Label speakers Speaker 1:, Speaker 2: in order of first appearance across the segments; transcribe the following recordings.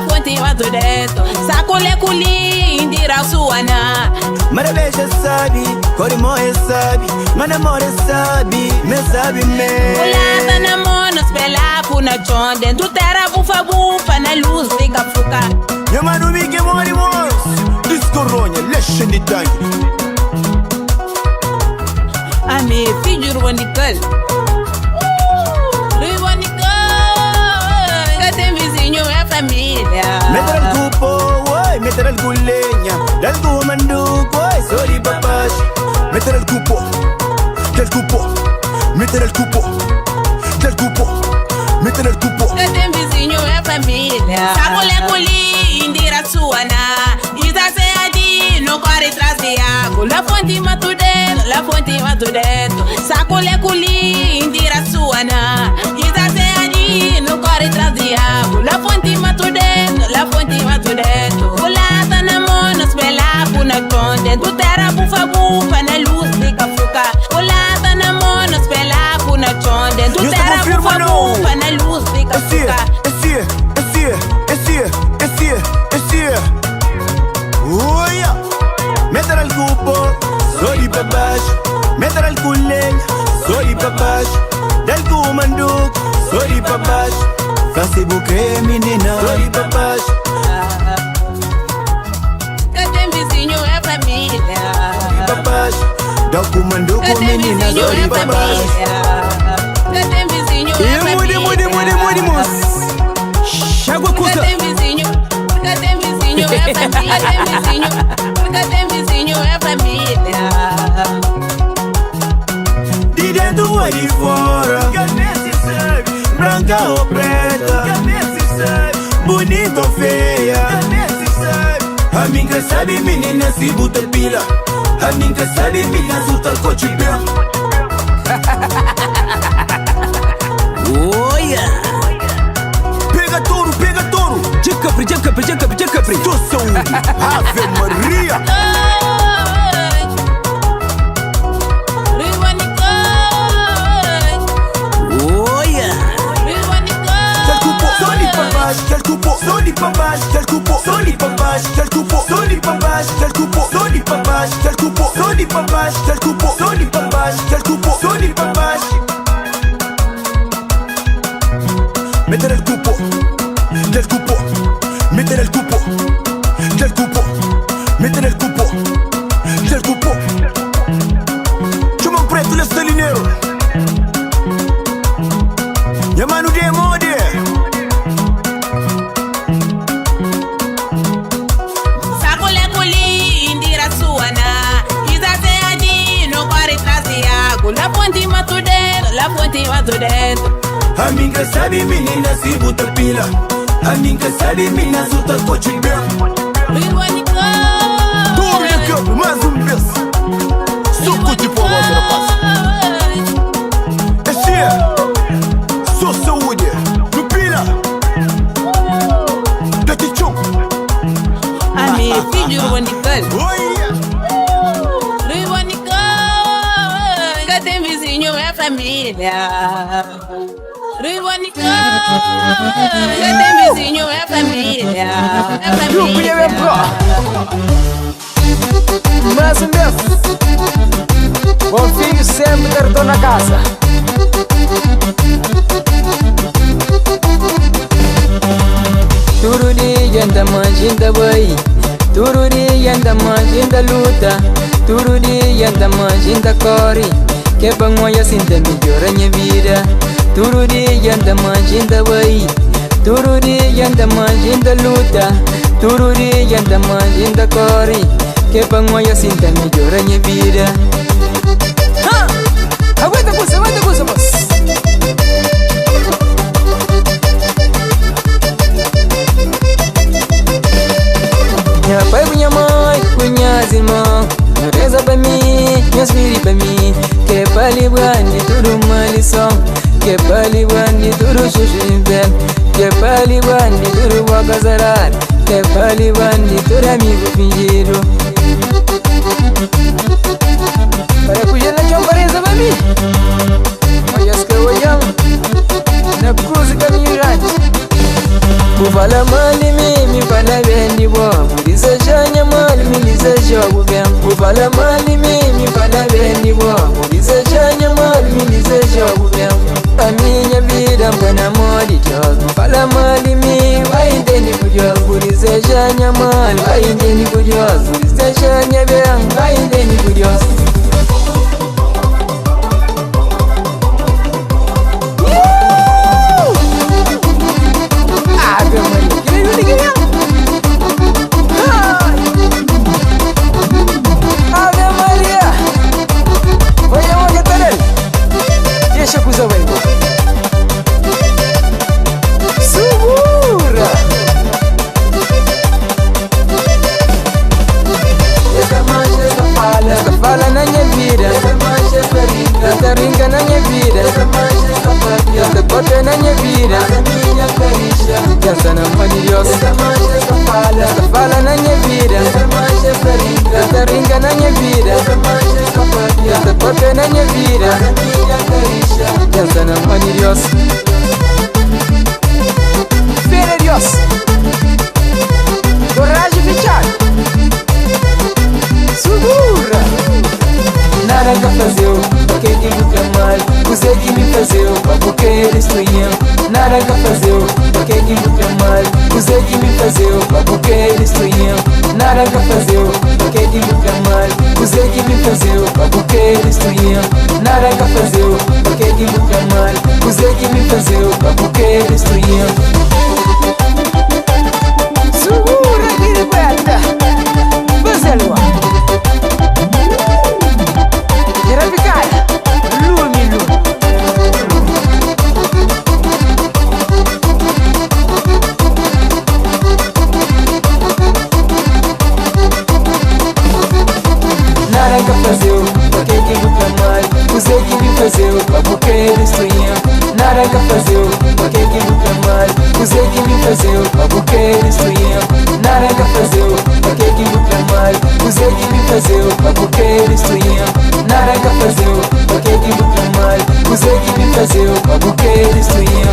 Speaker 1: la fonte mato dentro. Sakule kuli indira suana.
Speaker 2: Marabesha sabi, kori moe sabi, mana more sabi, me sabi me.
Speaker 1: Ulata na mono spela puna chonde, tu terra bufa bufa na luz fica fuka.
Speaker 2: Yamanu mike mori mos, disco ronha, leshe ni tangi.
Speaker 1: Ami figure wanikal. Lui wanikal, kate vizinho é família.
Speaker 2: Meter el cupo, boy, meter el guleña, del gumandu, boy, sorry papash. Meter el cupo, del cupo, meter el cupo, del cupo, meter el cupo.
Speaker 1: Kate vizinho é família. Sakule kuli indira suana. Isa se adi no corre tras de água. La fonte mato dentro, la fonte mato dentro. Sakule kuli indira suana. Isa se adi no corre tras de água. La fonte mato dentro, la fonte mato dentro. Ulata na mono spela puna tonde. Tu terra bufa bufa na luz fica fuka. Ulata na mono spela puna tonde. Tu terra bufa bufa na luz fica fuka.
Speaker 2: Oh yeah. Meter el cupo, sorry papash. Meter el guleña, sorry papash. Del gumandu, sorry papash. Facebook menina, sorry papash.
Speaker 1: Kate vizinho é família.
Speaker 2: Papash, del gumandu menina, sorry papash.
Speaker 1: Kate vizinho é família.
Speaker 2: Mudi mos. Chagua custa.
Speaker 1: Kate vizinho é família. Kate vizinho é família.
Speaker 2: De dentro ou de fora, branca ou preta, bonita ou feia. A minha sabe menina se buta pila, a minha sabe menina suta coche bem. Oh yeah. Pega touro, Jacapri. Tu saúde, Ave Maria. Oh yeah. Quel coupeau, soli papache, quel coupeau, soli papache, quel coupeau, soli papache, quel coupeau, soli papache, quel coupeau, soli papache, quel coupeau, soli papache, quel coupeau, soli papache. Meter el cupo, del cupo, meter el cupo, del cupo, meter el cupo, del cupo. Chuma preto le salinero. Yamanu de mode.
Speaker 1: Sakule kuli indira suana. Isa se adi no corre tras de água. La fonte mato dentro, la fonte mato dentro.
Speaker 2: A minha sabe menina se buta pila, a minha sabe menina suta coche bem. Tome de campo, mais vez. Suco de forró, rapaz. Esse é só saúde, no pila. Daqui tchum.
Speaker 1: Ami filho wanikal.
Speaker 2: Oi.
Speaker 1: Wanikal. Kate vizinho é família. Kate vizinho é família.
Speaker 3: Mais um Deus. Bom filho sempre ter na casa. Tururi yanda manjinda bai, tururi yanda manjinda luta, tururi yanda manjinda kori. Que bangoya sinta melhora minha vida. Tururi yanda manjinda bai, tururi yanda manjinda luta, tururi yanda manjinda kori. Que bangoya sinta melhora minha vida. Aguenta moça, moça. Minha pai, minha mãe, minhas irmãs, reza pra mim, meus filhos pra mim. Que palibani tudo uma lição, que palibani tudo chuchu inverno, que palibani tudo bagazarar, que palibani tudo amigo fingido. Para cuidar na chão pareza pra mim, olha as que eu amo, na cruz caminho grande. Por falar mal de mim, desejo o bem. O fala mal de mim, me fala bem de bom. O desejo mal, me desejo o bem. A minha vida foi na mão de Deus. Me fala mal de mim, vai entender por Deus. O desejo mal, vai entender por Deus. O desejo bem, vai entender por Deus. Essa não é de Deus. Essa fala na minha vida. Essa ringa na minha vida. Essa toca na minha vida. Essa não é de Deus. Fé de Deus. Coragem fichar. Segura. Nada que fazer, porque que me mal. Você que me fazeu, porque destruiu. Nada que fazer, porque que me mal. Você que me fazeu, porque destruiu. Nada que fazer, porque que me mal. Você que me fazeu, porque destruiu. Nada que fazer, porque que me mal. Você que me fazeu, porque destruiu. Segura aqui de volta. Você lua. Porque destruiu, nada que fazer, porque que nunca mais. Você que me fazeu, porque destruiu, nada que fazer, porque que nunca mais. Você que me fazeu, porque destruiu, nada que fazer, porque que nunca mais. Você que me fazeu, porque destruiu.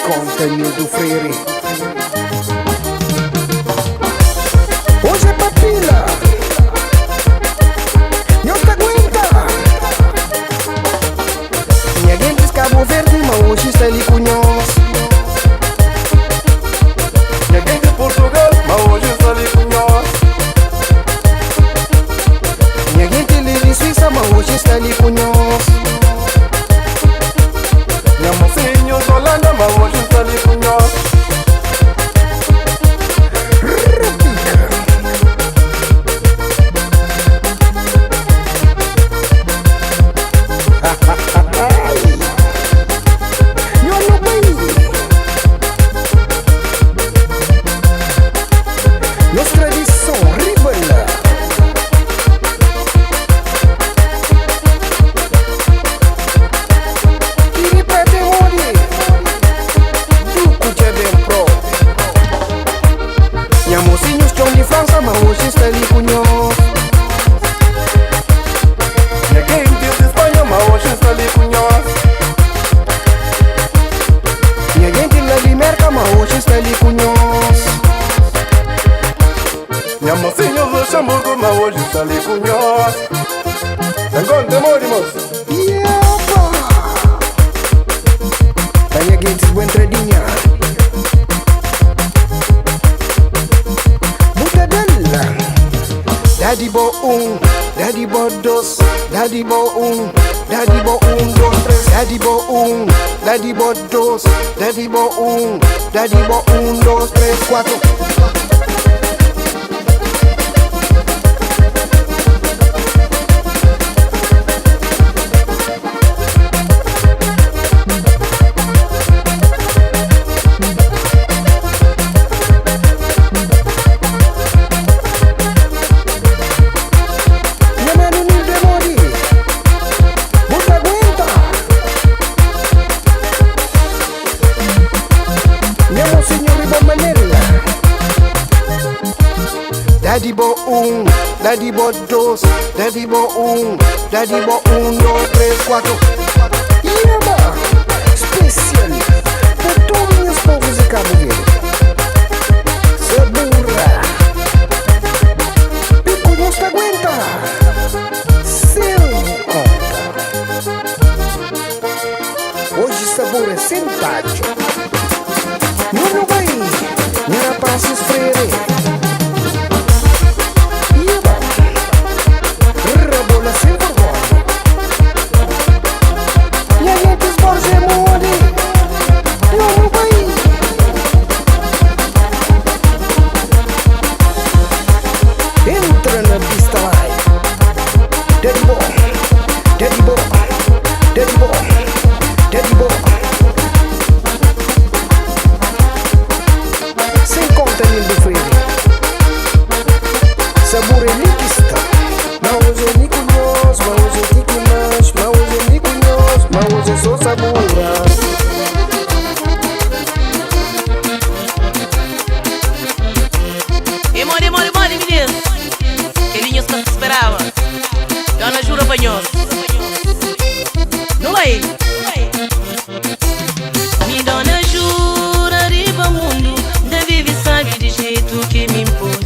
Speaker 4: conta Nildo Freire. Hoje é papila, não te aguenta. Minha gente Cabo Verde, mas hoje está ali com nós. Minha gente Portugal, mas hoje está ali com nós. Minha gente de Suíça, mas hoje está ali com nós. Minha mocinha de Holanda, mas hoje está ali com nós. Minha mocinha do Luxemburgo, mas hoje está ali com nós. Encontre, morimos. Yepa! Tanya Gates, boa entradinha. Butadela. Daddy bo daddy bo dos, daddy bo daddy bo dos, tres. Daddy bo daddy bo dos, daddy bo daddy bo dos, tres, cuatro. Daddy bo dos, daddy bo dos, tres, cuatro. Yaba! Especial para todos os povos de Cabo Verde. Sabura! Pico não se aguenta. Seu conta. Hoje sabor é sentado. Não vai, não era para se esfregar. Sem conta Nildo Freire. Sabor é liquista. Mas hoje é Nico Nós, mas hoje é Nico Nós, mas hoje é Nico Nós, mas hoje é só sabura.
Speaker 1: E mori, menino. Quelinhos que esperava. Dona Jura Banhoso. Não é? Me dona Jura riba mundo. Da vive sabe de jeito que me impôs.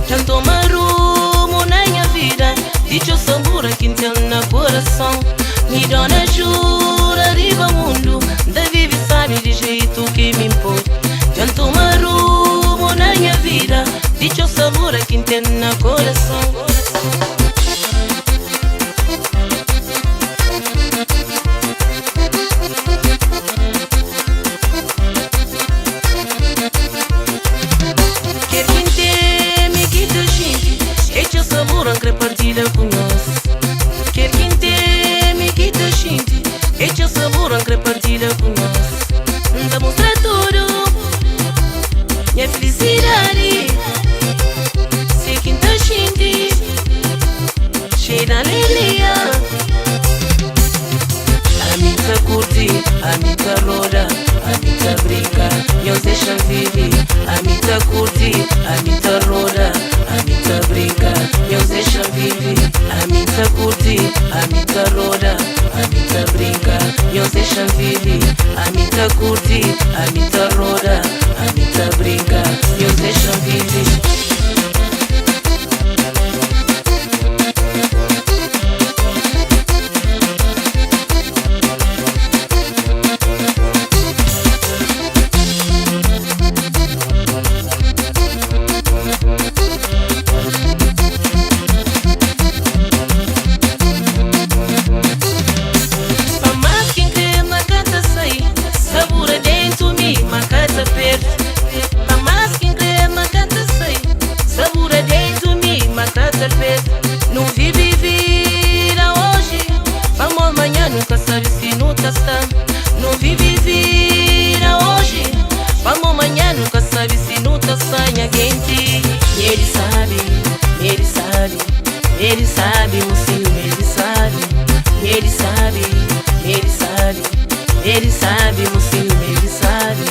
Speaker 1: Tanto marumo na minha vida. Dicho sabura que tem no coração. Me dona Jura riba mundo. Da vive sabe de jeito que me impôs. Tanto marumo na minha vida. Dicho sabura que tem no coração. Quer partilha com nós. Quer quem teme que te xinte. E te sabor quer partilha com nós. Da mostrar tudo. brinca, meus deixa viver. A mita curte, a mita roda, a mita brinca, meus deixa viver. A mita curte, a mita roda, a mita brinca, meus deixa viver. A mita curte, a mita roda, a mita brinca, meus deixa viver. Não vive vira hoje, vamos amanhã, nunca sabe se não tá sã. Não vive vira hoje, vamos amanhã, nunca sabe se não tá sã. Gente, ele sabe, ele sabe, ele sabe, mocinho, ele sabe, ele sabe, ele sabe, ele sabe, mocinho, ele sabe,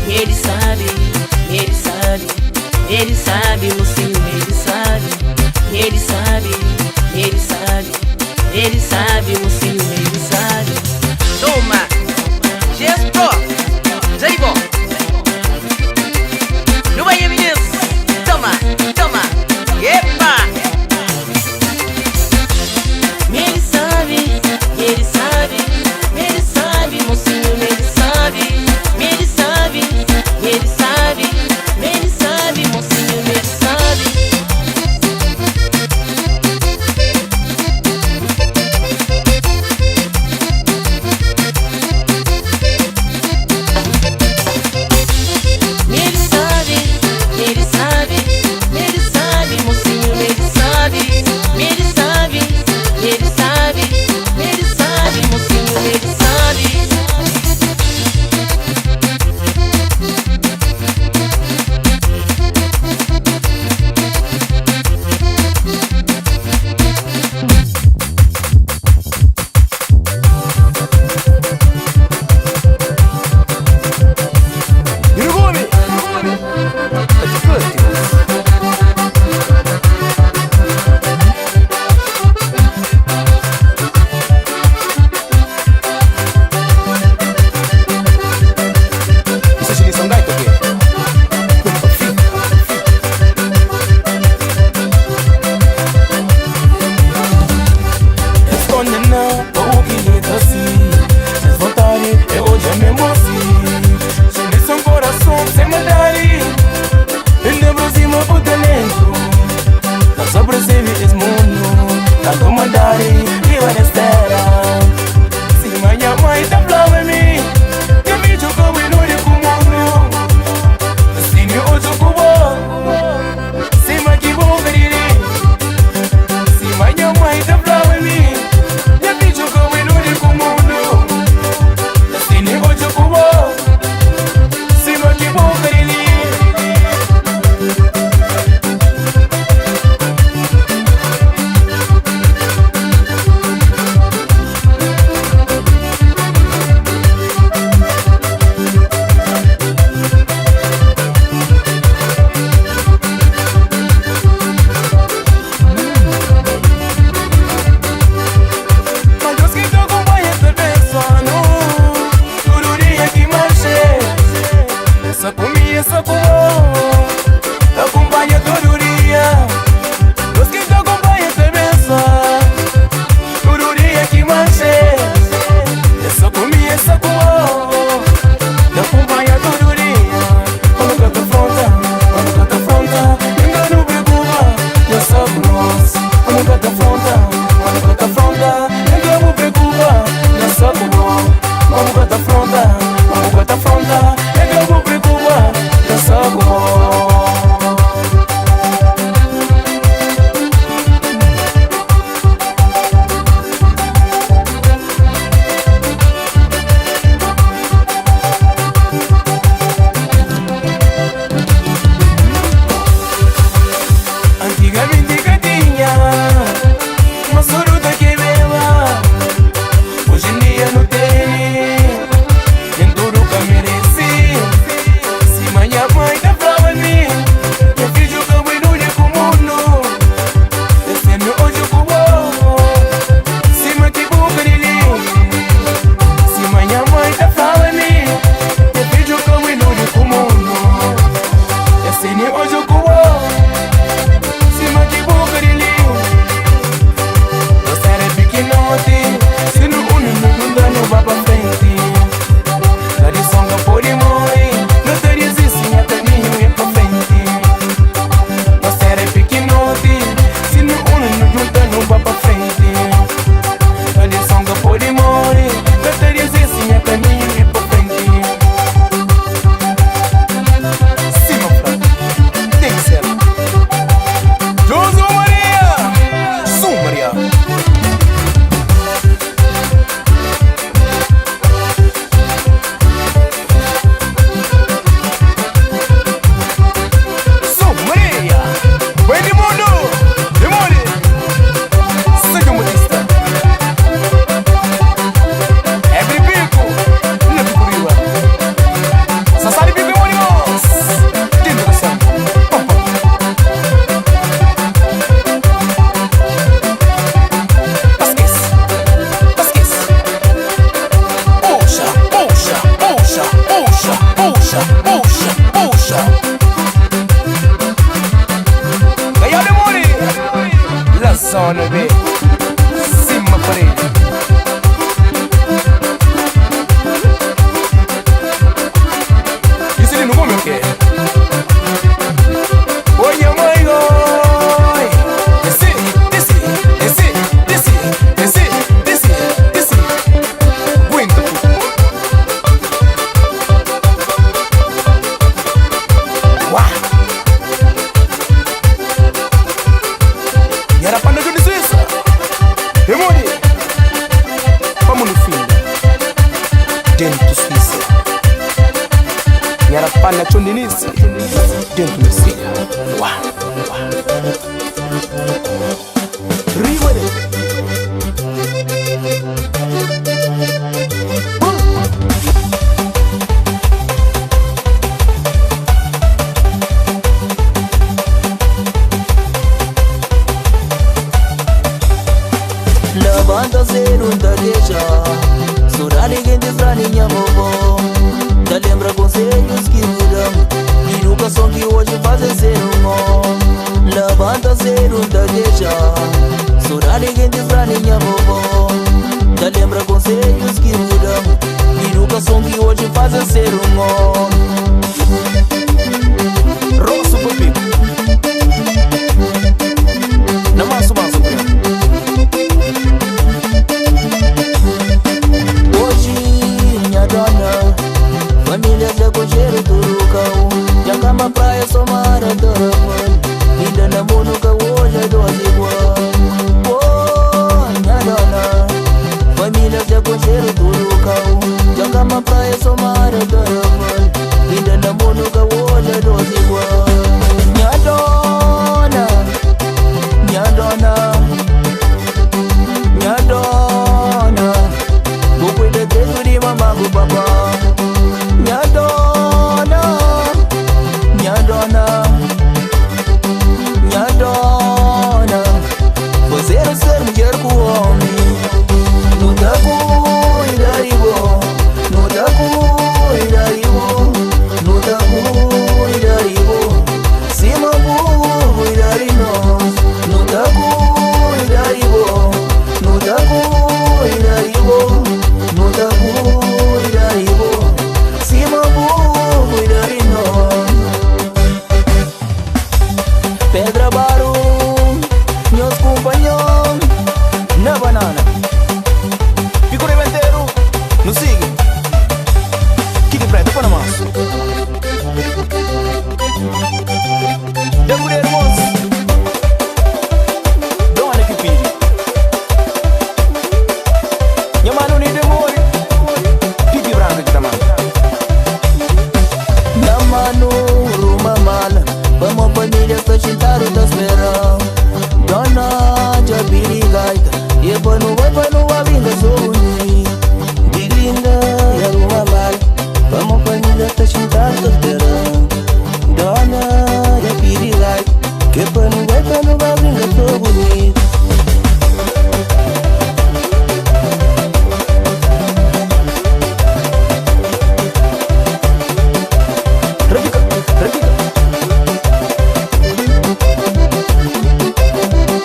Speaker 1: ele sabe, ele sabe, ele sabe, mocinho, ele sabe. Ele sabe, ele sabe, ele sabe, mocinho, ele sabe. Toma, gesto, Zaibo. No vai, meninos. Toma, toma, epa. Ele sabe, ele sabe, ele sabe, mocinho, ele sabe. Ele sabe, ele sabe, ele sabe, mocinho, ele sabe.
Speaker 5: Nyarapana chundinisi dentro Messinia. Wow. Rivere.
Speaker 6: La banda zero da deja Surali gente frani nyamovo Da lembra conselhos que mudam E educação que hoje fazem ser La banda zero da deja Surali gente frani nyamovo Da lembra conselhos que mudam E educação que hoje fazem ser
Speaker 5: Rosso Pupi. Namasu Masu.
Speaker 6: Família já cocheiro do local Já cama praia somar a dormir Ainda namoro nunca hoje é dois igual Oh, minha dona Família já cocheiro do local Já cama praia somar a dormir Ainda namoro nunca hoje é dois igual Minha dona Minha dona Minha dona Vou cuidar de mamãe com papá Minha dona, minha dona, minha dona Você não ser mulher com homem Não dá cuidar de bom Não dá cuidar de bom Não dá cuidar de bom Se não cuidar de nós Não dá cuidar de bom Não dá cuidar de bom Não dá cuidar de bom Se não cuidar de nós Pedra Barão Meus companhões Na banana
Speaker 5: Fico reventeiro. Não siga. Que preto para nós. Demure hermoso. Dona que pide. Minha mano nem demore. Pipi branca que tá mal.
Speaker 6: Na mano, uma mala Vamos família está sentado da espera Dona já biligaita E pano a vinga soni Bilinda e uma mala Vamos família está sentado da espera Dona já biligaita Que pano a vinga soni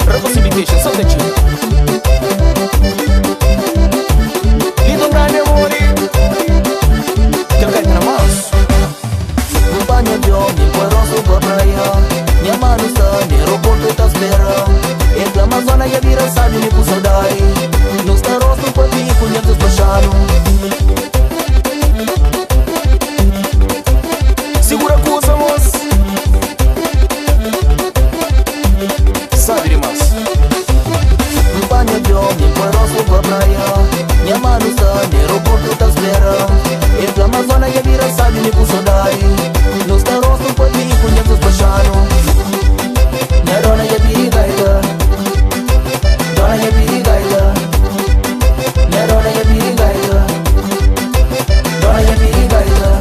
Speaker 5: Repossibilitation, só de ti. Lindo grande amore. Que ele na mão.
Speaker 6: Um banho de homem, coração pra praia Minha mano está, no aeroporto tá esperando Entre a Amazônia e a vira sabe me com saudade Nos caros no papi, conheço despachado
Speaker 5: Segura a coisa, moço. Sabe demais.
Speaker 6: Um banho de homem, coração pra praia Minha mano está, no aeroporto tá esperando Entre a Amazônia e a vira sabe me com saudade Nos caros no papi, conheço despachado Minha dona é perigaita Dona é perigaita Minha dona é perigaita Dona é perigaita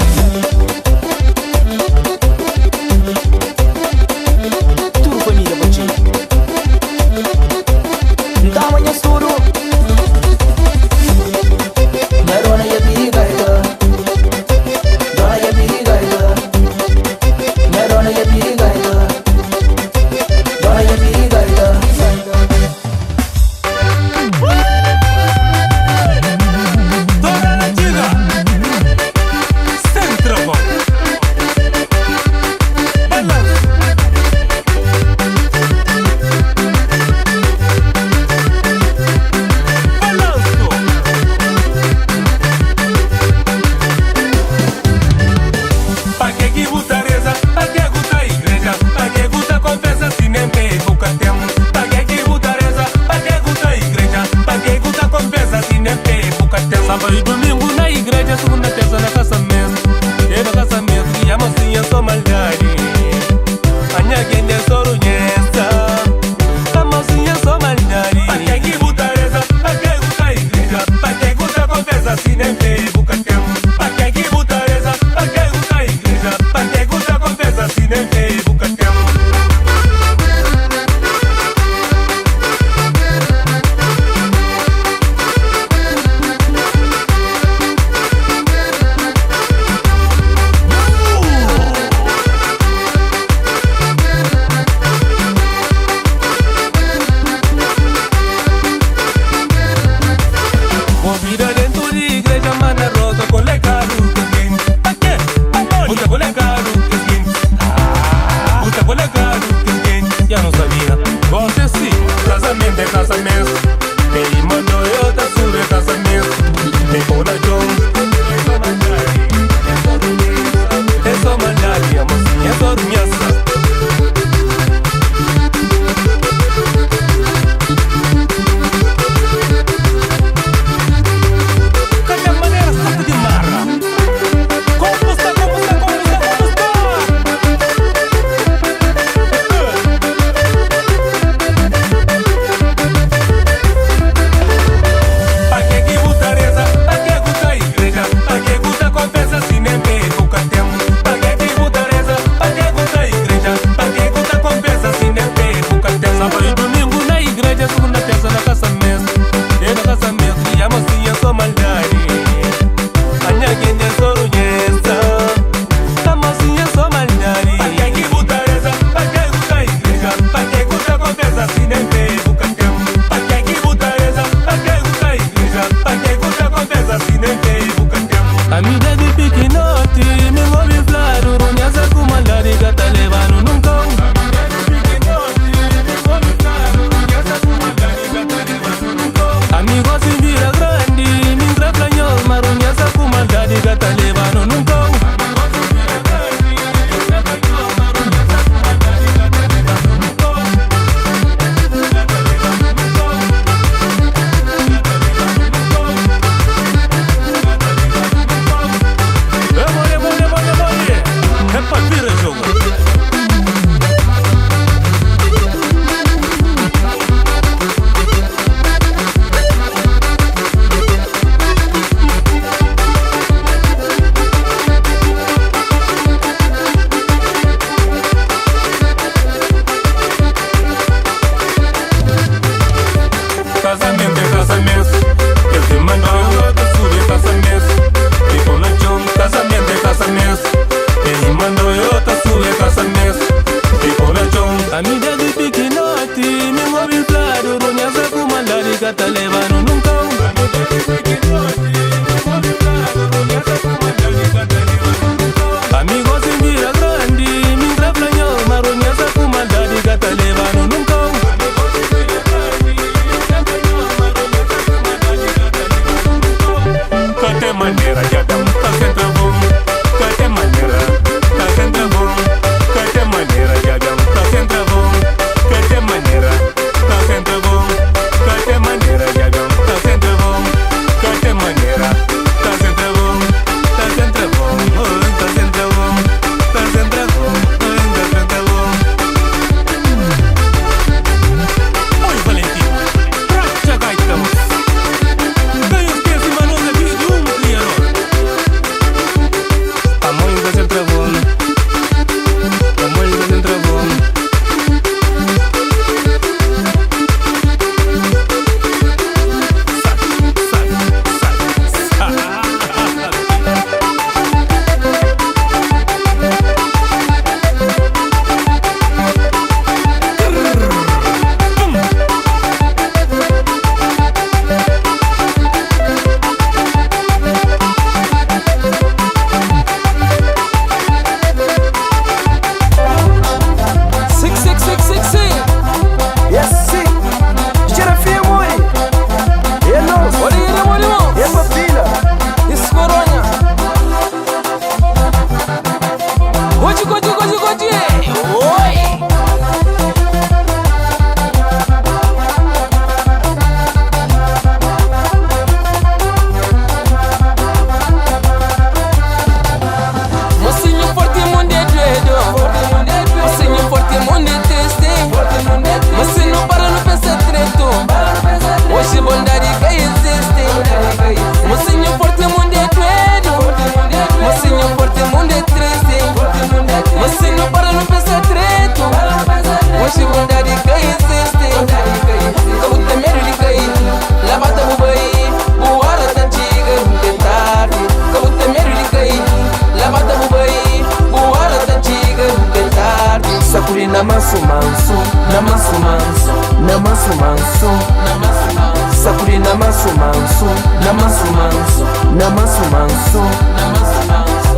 Speaker 6: na masu manso, na masu manso, na masu manso, na masu manso. Sakuri na masu manso, na masu manso, na masu manso, na masu manso.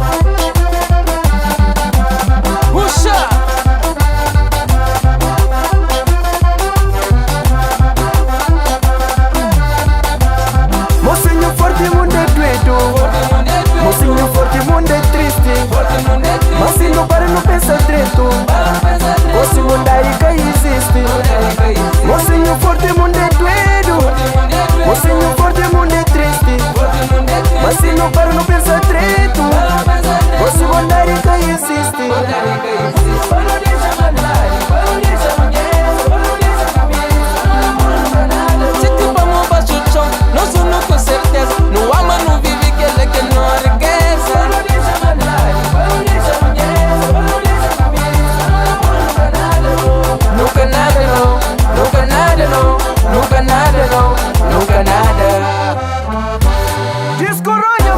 Speaker 6: Pusha. Mocinho forte mundo é doido, mocinho forte mundo é triste, mas não para não pensar direito. Mocinho daí existe, mocinho forte mundo é doido, mocinho forte mundo é triste, mas não para não pensar direito. Mocinho daí existe. Com certeza, não há mas não vive que ele que não enriquece. Nunca nada não, nunca nada não, nunca nada não, nunca nada. Disco Roño,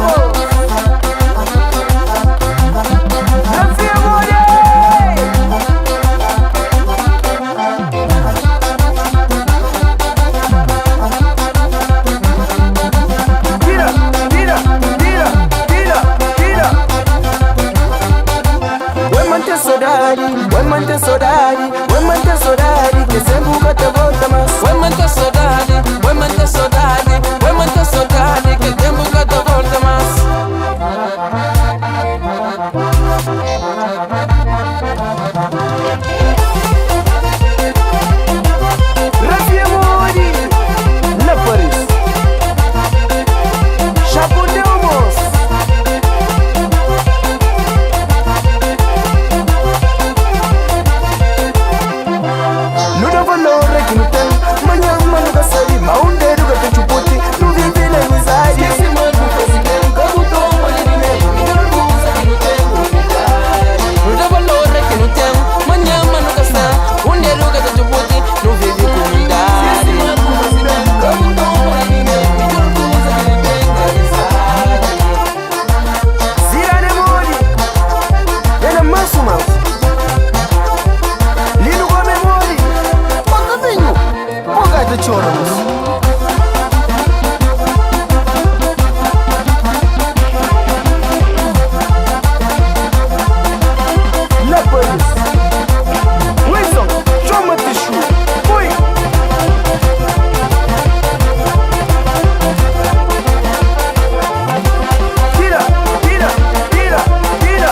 Speaker 6: saudade, que sempre nunca te volta mais. Vai manter saudade, vai manter saudade, vai manter saudade, que tempo nunca te volta mais. Rafi Amori, na Paris, Chapo de Homos. Não dá valor que não tem, manhã mano da sair, mas um dedo que tem chupote, não vive na amizade. Esse mano faz bem, como tom, olha de medo, e não usa que não tem novidade. Não dá valor que não tem, manhã mano da sair, um dedo que tem chupote, não vive comunidade. Esse mano faz bem, como tom, olha de medo, e não usa que não tem amizade. Zira de mori, é na manso manso. The chorros. La police. Wilson, chama tes choux. Fui. Tira, tira, tira, tira.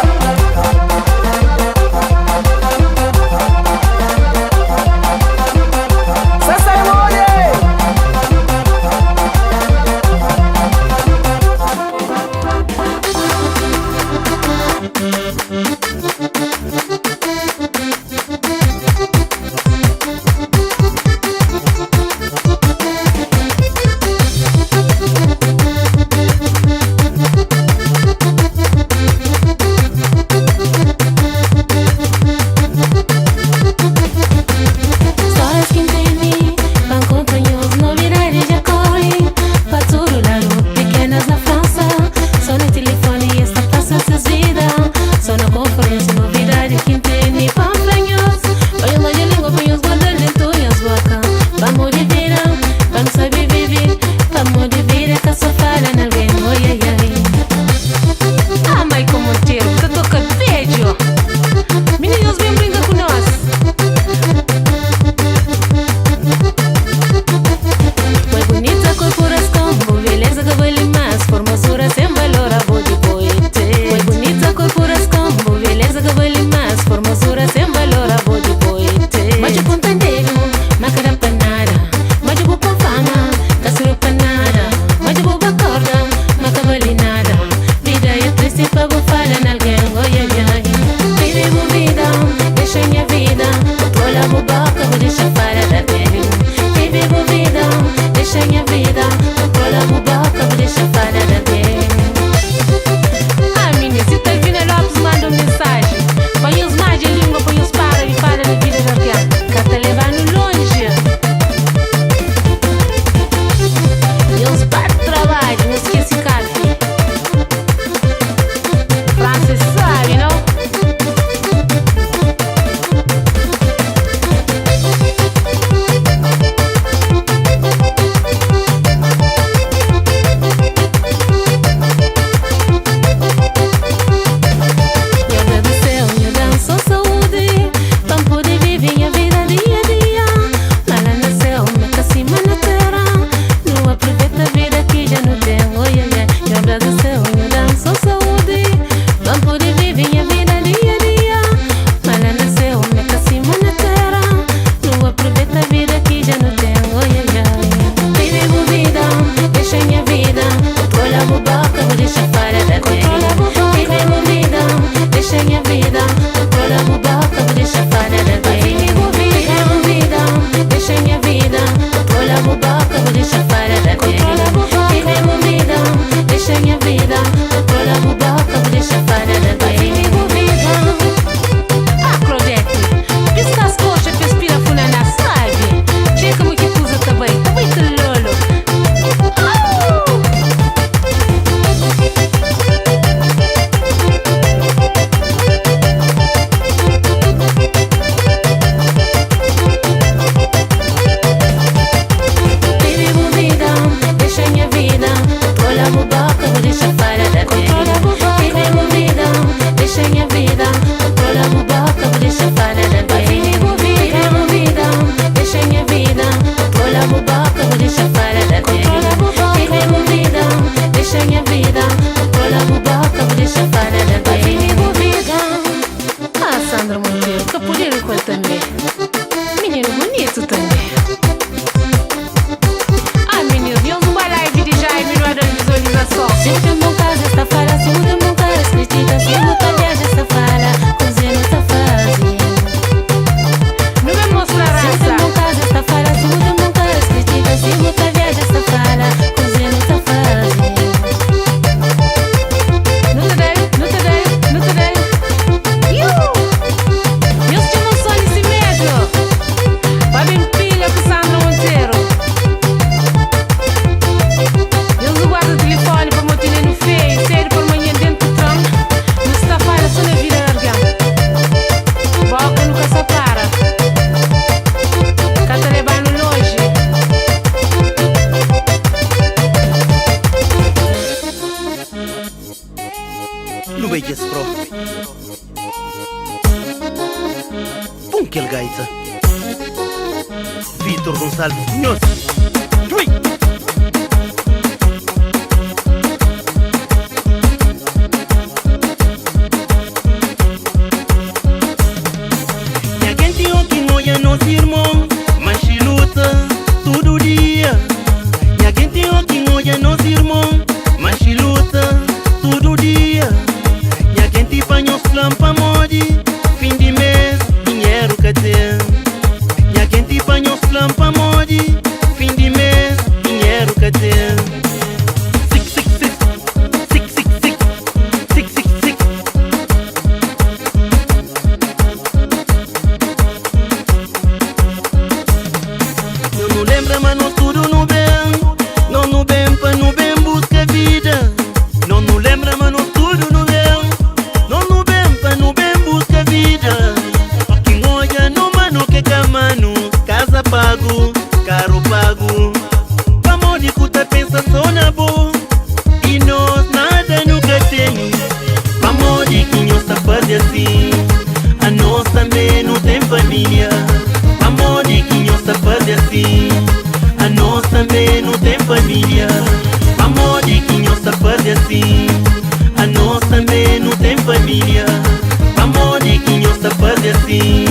Speaker 7: Sono telefoni e sta passa se svida, sono conferenze, movida. aquele gaita. Vitor Gonçalves Cunhoso. Fui! E quem tem o que não é nosso irmão, mas se luta todo dia. E quem tem o que não é nosso irmão, mas se luta todo dia. E quem te panha os lampa modi, fim de mês, dinheiro que tem. E quem te panha os lampa modi, fim de mês, dinheiro que tem. Sic, sic, sic, sic, sic, sic, sic, sic, sic. Não lembra, mas nós tudo no bem. Não no bem, pa no bem busca vida. Não lembra, mas nós tudo no bem. Não no bem, pa no bem busca vida. Quem olha no mano que camano, casa pago, carro pago. Vamos de cuta pensa só na boa. E nós nada nunca tem. Vamos de quem nós tá fazendo assim. A nós também não tem família. Vamos de quem nós tá fazendo assim. A nós também não tem família. Vamos de quem nós tá fazendo assim. A nós também não tem família. Vamos de quem nós tá fazendo assim.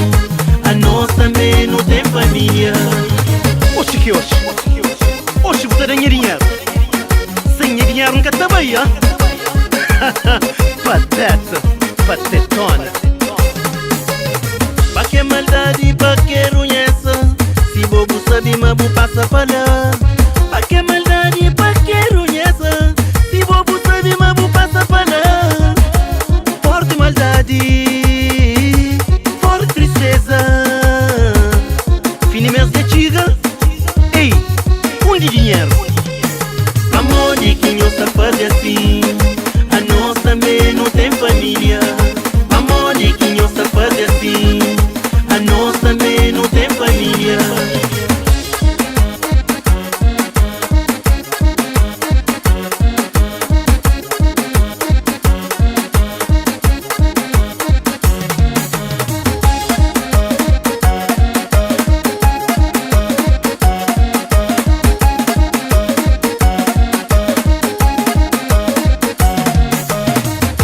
Speaker 7: A nós também não tem família. Oxe que oxe. Oxe, você tem dinheiro. Sem dinheiro nunca tá bem, ah? Pateta, patetona. Pa que maldade, pa que runheza. Se bobo sabe, mas bo passa pra lá. Pa que maldade, pa que runheza. Se bobo sabe, mas bo passa pra lá. Forte maldade, forte tristeza. Fini mês de tiga. Ei, onde dinheiro? Amor de quem nós tá fazendo assim. A nós também não tem família. Amor de quem nós tá fazendo assim. A nós também não tem família.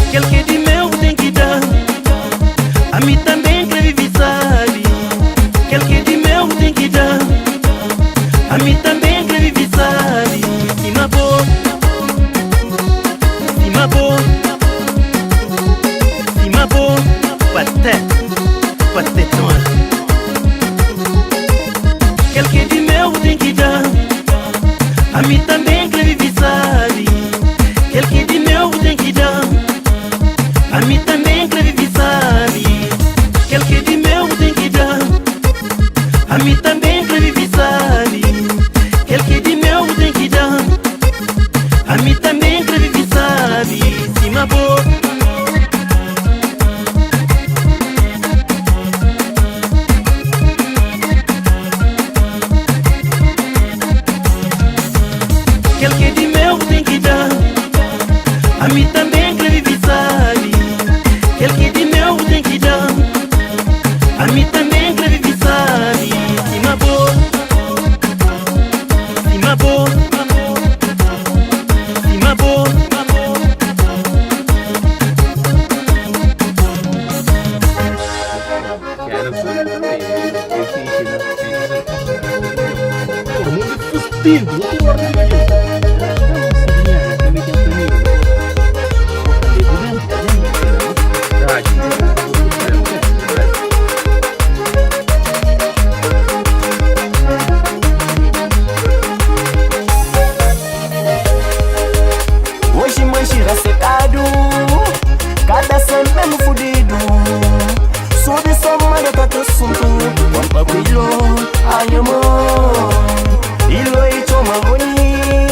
Speaker 7: Aquele que de meu tem que dar. A mim também quer viver, sabe? Aquele que de meu tem que dar. A mim também quer viver, sabe? Cima boa, cima boa, cima boa. Pateta, patetona. Aquele que de meu tem que dar. A mim também quer viver, sabe? Aquele que de meu tem que dar. A mim também quer viver, sabe? Aquele que de meu tem que dar. A mim também quer viver, sabe? Aquele que de meu tem que dar. A mim também quer viver, sabe? Cima boa. Aquele que de meu tem que dar. A mim também quer viver, sabe? Aquele que de meu tem que dar. A mim também quer viver, sabe? Cima boa, cima boa, cima boa. Todo mundo fustindo.
Speaker 6: Hoje manchira secado, cada sempre mesmo fudido. Sube só manda pra teu assunto. Wampa kuilo, ai amor. Ilo e choma boni.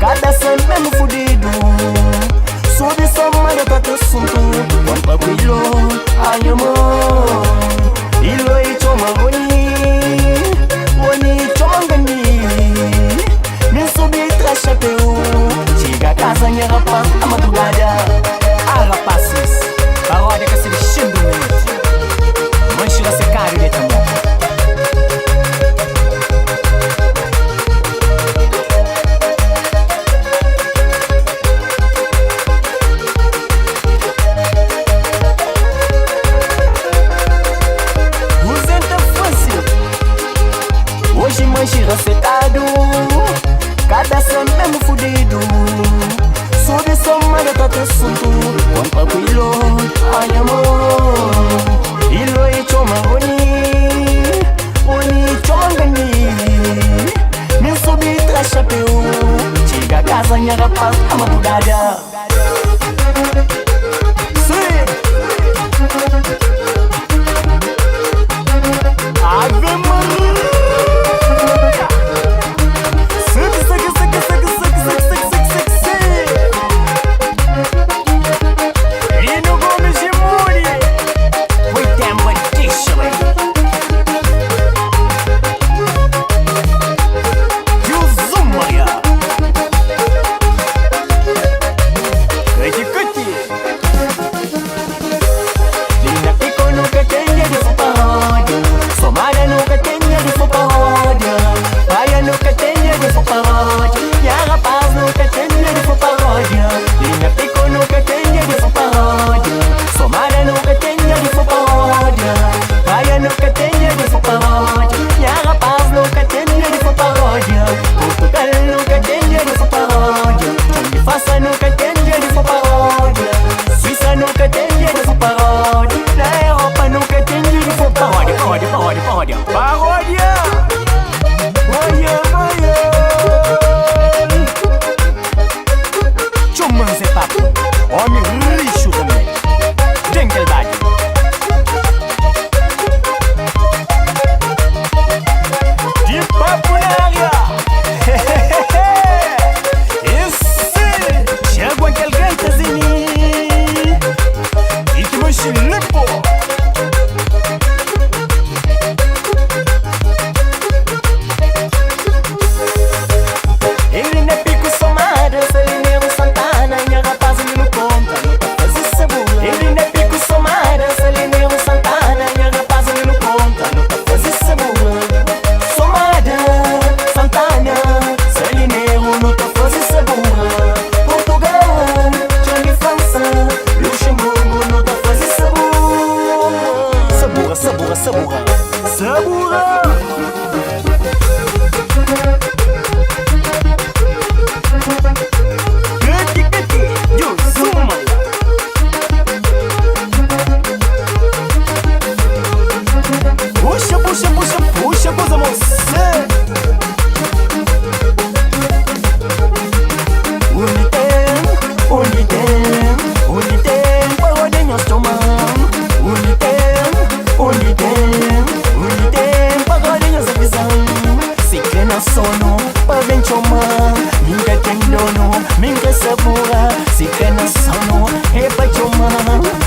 Speaker 6: Cada sempre me fudido. Subi só manda pra tu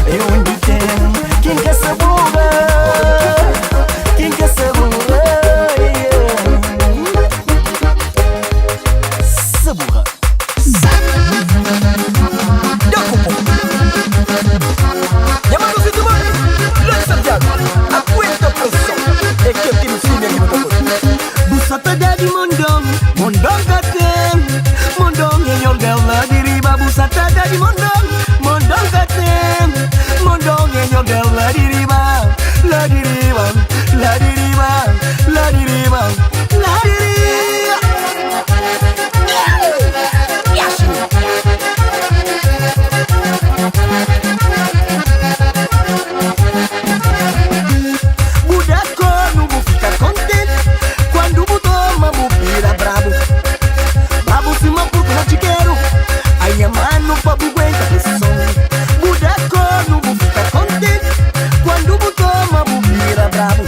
Speaker 6: E onde tem quem quer se burra, quem quer se burra, se burra. Dá cupo. Llamando si tu mano, lança Santiago, aguenta pressão. É que eu tenho filha de muita coisa. Busata daddy mondong, mondong katem, mondong enyor gala diriba. Busata daddy mondong, mondong katem, mondong enyor gala diriba. La diriba, la diriba, la diriba, la diriba. Budaco não vou ficar contente quando toma vira brabo. Brabo se uma porque não te quero. Aí a mano pra aguenta pressão. Budaco não vou ficar contente quando toma vira brabo.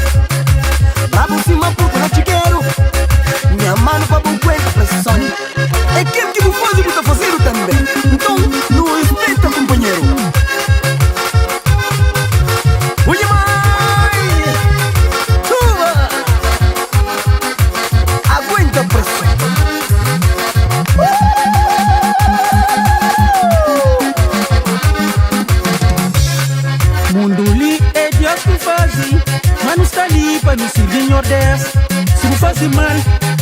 Speaker 6: Brabo se uma porque não te quero. Minha mano pra aguenta pressão. É aquilo que vou fazer, vou fazer também. Então não respeita companheiro. Oi mãe, chuva. Aguenta pressão.
Speaker 8: Mundo li é Deus que faz, mas não está ali para nos servir em ordens. Se não faz mal,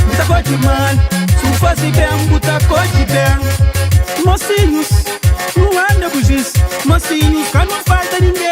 Speaker 8: buta cote mal. Se não faz bem, buta cote bem. Mocinhos, não anda bugis. Mocinhos, cá não falta ninguém.